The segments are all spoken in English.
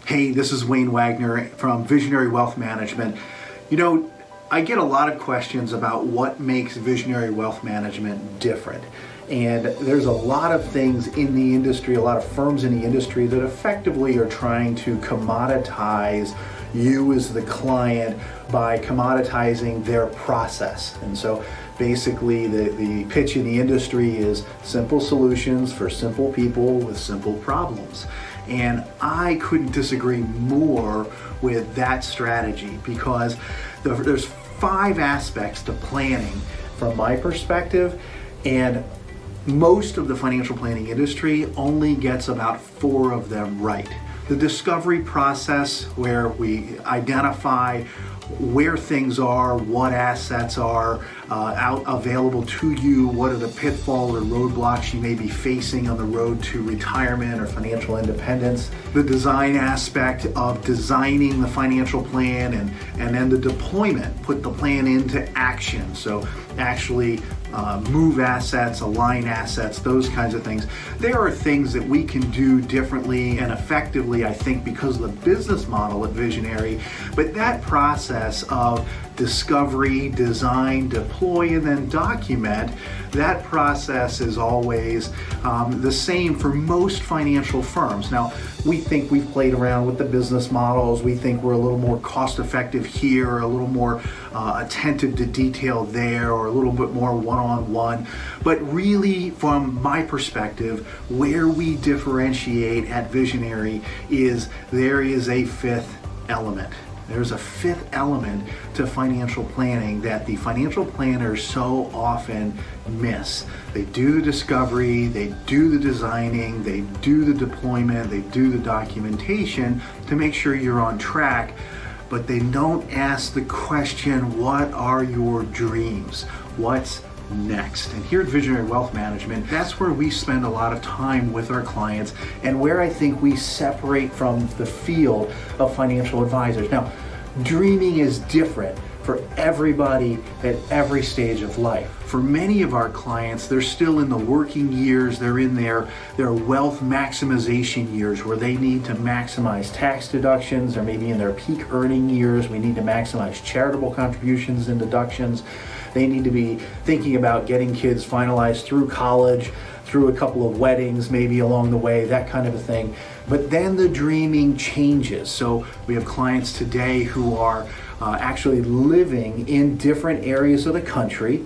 Hey, this is Wayne Wagner from Visionary Wealth Management. You know, I get a lot of questions about what makes Visionary Wealth Management different. And there's a lot of things in the industry, a lot of firms in the industry that effectively are trying to commoditize you as the client by commoditizing their process. And so basically the pitch in the industry is simple solutions for simple people with simple problems. And I couldn't disagree more with that strategy because there's 5 aspects to planning from my perspective, and most of the financial planning industry only gets about 4 of them right. The discovery process, where we identify where things are, what assets are out available to you, what are the pitfalls or roadblocks you may be facing on the road to retirement or financial independence. The design aspect of designing the financial plan, and then the deployment, put the plan into action. So actually move assets, align assets, those kinds of things. There are things that we can do differently and effectively, I think, because of the business model at Visionary. But that process of discovery, design, deploy, and then document, that process is always the same for most financial firms. Now, we think we've played around with the business models. We think we're a little more cost effective here, a little more attentive to detail there, or a little bit more one-on-one. But really, from my perspective, where we differentiate at Visionary is there is a 5th element. There's a 5th element to financial planning that the financial planners so often miss. They do the discovery, they do the designing, they do the deployment, they do the documentation to make sure you're on track, but they don't ask the question, what are your dreams? What's next? And here at Visionary Wealth Management, that's where we spend a lot of time with our clients, and where I think we separate from the field of financial advisors. Now, dreaming is different for everybody at every stage of life. For many of our clients, they're still in the working years, they're in their wealth maximization years, where they need to maximize tax deductions, or maybe in their peak earning years, we need to maximize charitable contributions and deductions. They need to be thinking about getting kids finalized through college, through a couple of weddings, maybe along the way, that kind of a thing. But then the dreaming changes. So we have clients today who are actually living in different areas of the country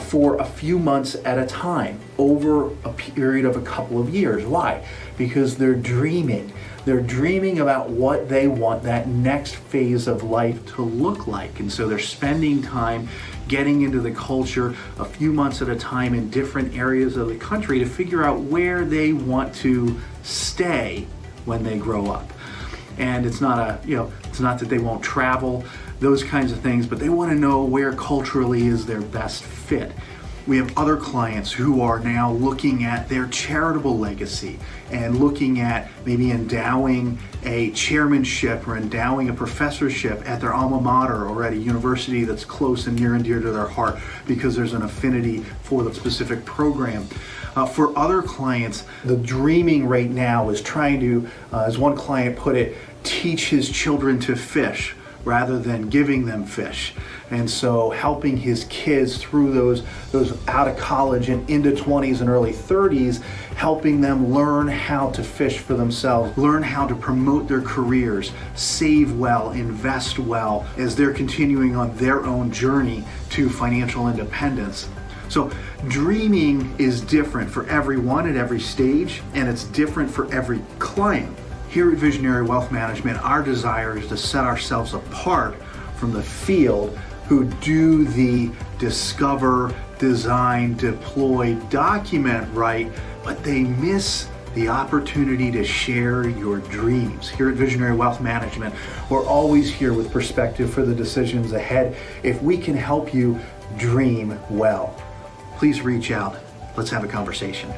for a few months at a time over a period of a couple of years. Why? Because they're dreaming. They're dreaming about what they want that next phase of life to look like. And so they're spending time getting into the culture a few months at a time in different areas of the country to figure out where they want to stay when they grow up. And it's not it's not that they won't travel, those kinds of things, but they want to know where culturally is their best fit. We have other clients who are now looking at their charitable legacy and looking at maybe endowing a chairmanship or endowing a professorship at their alma mater or at a university that's close and near and dear to their heart because there's an affinity for the specific program. For other clients, the dreaming right now is trying to, as one client put it, teach his children to fish rather than giving them fish. And so helping his kids through those out of college and into 20s and early 30s, helping them learn how to fish for themselves, learn how to promote their careers, save well, invest well, as they're continuing on their own journey to financial independence. So dreaming is different for everyone at every stage, and it's different for every client. Here at Visionary Wealth Management, our desire is to set ourselves apart from the field who do the discover, design, deploy, document right, but they miss the opportunity to share your dreams. Here at Visionary Wealth Management, we're always here with perspective for the decisions ahead. If we can help you dream well, please reach out. Let's have a conversation.